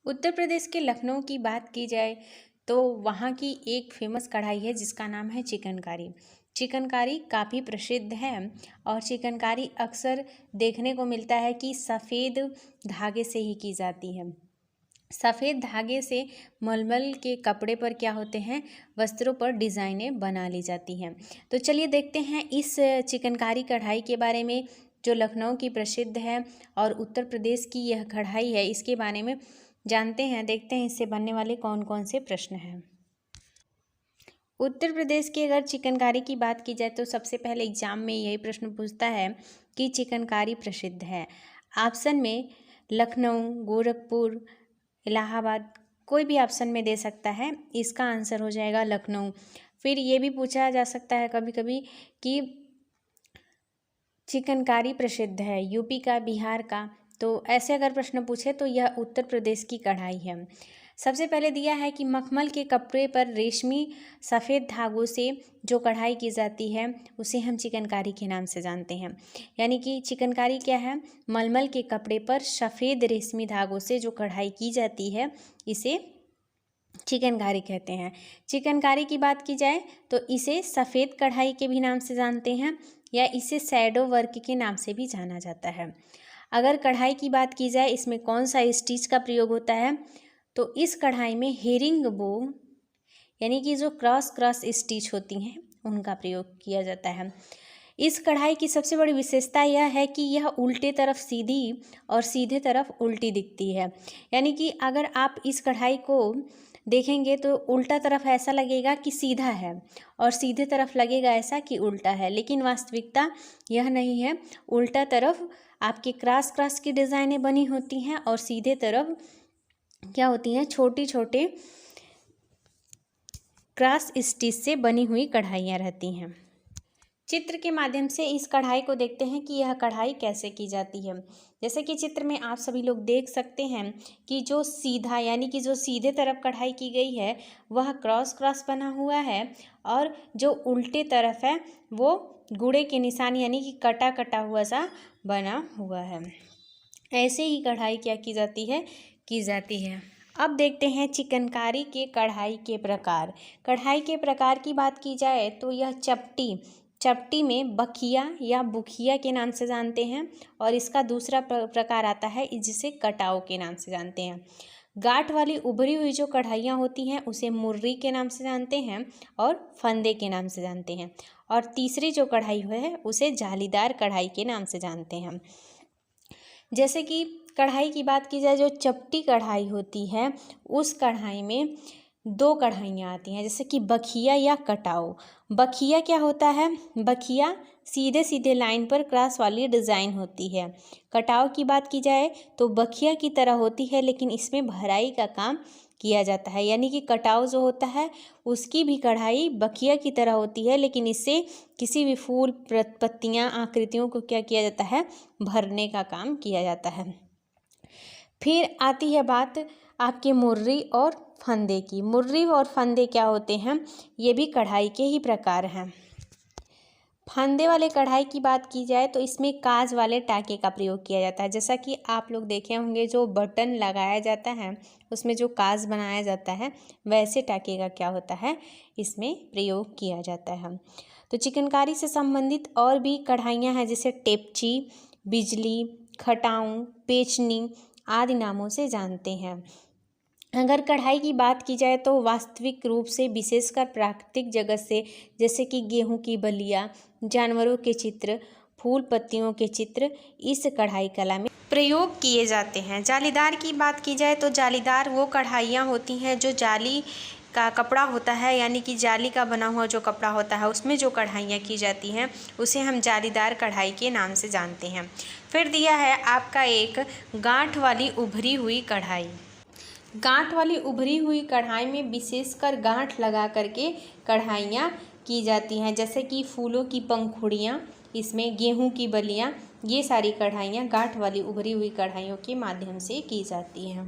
उत्तर प्रदेश के लखनऊ की बात की जाए तो वहाँ की एक फेमस कढ़ाई है जिसका नाम है चिकनकारी। चिकनकारी काफ़ी प्रसिद्ध है और चिकनकारी अक्सर देखने को मिलता है कि सफ़ेद धागे से ही की जाती है। सफ़ेद धागे से मलमल के कपड़े पर क्या होते हैं, वस्त्रों पर डिज़ाइनें बना ली जाती हैं। तो चलिए देखते हैं इस चिकनकारी कढ़ाई के बारे में, जो लखनऊ की प्रसिद्ध है और उत्तर प्रदेश की यह कढ़ाई है, इसके बारे में जानते हैं। देखते हैं इससे बनने वाले कौन कौन से प्रश्न हैं। उत्तर प्रदेश की अगर चिकनकारी की बात की जाए तो सबसे पहले एग्जाम में यही प्रश्न पूछता है कि चिकनकारी प्रसिद्ध है। ऑप्शन में लखनऊ, गोरखपुर, इलाहाबाद, कोई भी ऑप्शन में दे सकता है। इसका आंसर हो जाएगा लखनऊ। फिर ये भी पूछा जा सकता है कभी कभी कि चिकनकारी प्रसिद्ध है यूपी का, बिहार का, तो ऐसे अगर प्रश्न पूछे तो यह उत्तर प्रदेश की कढ़ाई है। सबसे पहले दिया है कि मखमल के कपड़े पर रेशमी सफ़ेद धागों से जो कढ़ाई की जाती है उसे हम चिकनकारी के नाम से जानते हैं। यानी कि चिकनकारी क्या है, मलमल के कपड़े पर सफ़ेद रेशमी धागों से जो कढ़ाई की जाती है इसे चिकनकारी कहते हैं। चिकनकारी की बात की जाए तो इसे सफ़ेद कढ़ाई के भी नाम से जानते हैं या इसे शैडो वर्क के नाम से भी जाना जाता है। अगर कढ़ाई की बात की जाए इसमें कौन सा स्टिच का प्रयोग होता है, तो इस कढ़ाई में हेरिंग बो यानी कि जो क्रॉस क्रॉस स्टिच होती हैं उनका प्रयोग किया जाता है। इस कढ़ाई की सबसे बड़ी विशेषता यह है कि यह उल्टे तरफ सीधी और सीधे तरफ उल्टी दिखती है। यानी कि अगर आप इस कढ़ाई को देखेंगे तो उल्टा तरफ ऐसा लगेगा कि सीधा है और सीधे तरफ लगेगा ऐसा कि उल्टा है, लेकिन वास्तविकता यह नहीं है। उल्टा तरफ आपके क्रॉस क्रॉस की डिज़ाइनें बनी होती हैं और सीधे तरफ क्या होती हैं, छोटी छोटे क्रॉस स्टिच से बनी हुई कढ़ाइयाँ रहती हैं। चित्र के माध्यम से इस कढ़ाई को देखते हैं कि यह कढ़ाई कैसे की जाती है। जैसे कि चित्र में आप सभी लोग देख सकते हैं कि जो सीधा यानी कि जो सीधे तरफ कढ़ाई की गई है वह क्रॉस क्रॉस बना हुआ है और जो उल्टे तरफ है वो गुड़े के निशान यानी कि कटा कटा हुआ सा बना हुआ है। ऐसे ही कढ़ाई क्या की जाती है। अब देखते हैं चिकनकारी के कढ़ाई के प्रकार। कढ़ाई के प्रकार की बात की जाए तो यह चपटी में बखिया या बुखिया के नाम से जानते हैं और इसका दूसरा प्रकार आता है जिसे कटाव के नाम से जानते हैं। गांठ वाली उभरी हुई जो कढ़ाइयाँ होती हैं उसे मुर्री के नाम से जानते हैं और फंदे के नाम से जानते हैं। और तीसरी जो कढ़ाई है उसे जालीदार कढ़ाई के नाम से जानते हैं। जैसे कि कढ़ाई की बात की जाए, जो चपटी कढ़ाई होती है उस कढ़ाई में दो कढ़ाइयाँ आती हैं, जैसे कि बखिया या कटाव। बखिया क्या होता है, बखिया सीधे सीधे लाइन पर क्रॉस वाली डिज़ाइन होती है। कटाव की बात की जाए तो बखिया की तरह होती है लेकिन इसमें भराई का काम किया जाता है। यानी कि कटाव जो होता है उसकी भी कढ़ाई बखिया की तरह होती है लेकिन इससे किसी भी फूल, पत्तियाँ, आकृतियों को क्या किया जाता है, भरने का काम किया जाता है। फिर आती है बात आपके मुर्री और फंदे की। मुर्री और फंदे क्या होते हैं, ये भी कढ़ाई के ही प्रकार हैं। फंदे वाले कढ़ाई की बात की जाए तो इसमें काज वाले टाँके का प्रयोग किया जाता है। जैसा कि आप लोग देखे होंगे जो बटन लगाया जाता है उसमें जो काज बनाया जाता है वैसे टाँके का क्या होता है, इसमें प्रयोग किया जाता है। तो चिकनकारी से संबंधित और भी कढ़ाइयाँ हैं जैसे टेपची, बिजली, खटाऊ, पेचनी आदि नामों से जानते हैं। अगर कढ़ाई की बात की जाए तो वास्तविक रूप से विशेषकर प्राकृतिक जगत से, जैसे कि गेहूं की बलिया, जानवरों के चित्र, फूल पत्तियों के चित्र इस कढ़ाई कला में प्रयोग किए जाते हैं। जालीदार की बात की जाए तो जालीदार वो कढ़ाइयाँ होती हैं जो जाली का कपड़ा होता है, यानी कि जाली का बना हुआ जो कपड़ा होता है उसमें जो कढ़ाइयाँ की जाती हैं उसे हम जालीदार कढ़ाई के नाम से जानते हैं। फिर दिया है आपका एक गांठ वाली उभरी हुई कढ़ाई। गांठ वाली उभरी हुई कढ़ाई में विशेषकर गांठ लगा करके कढ़ाइयाँ की जाती हैं, जैसे कि फूलों की पंखुड़ियाँ, इसमें गेहूं की बलियाँ, ये सारी कढ़ाइयाँ गांठ वाली उभरी हुई कढ़ाइयों के माध्यम से की जाती हैं।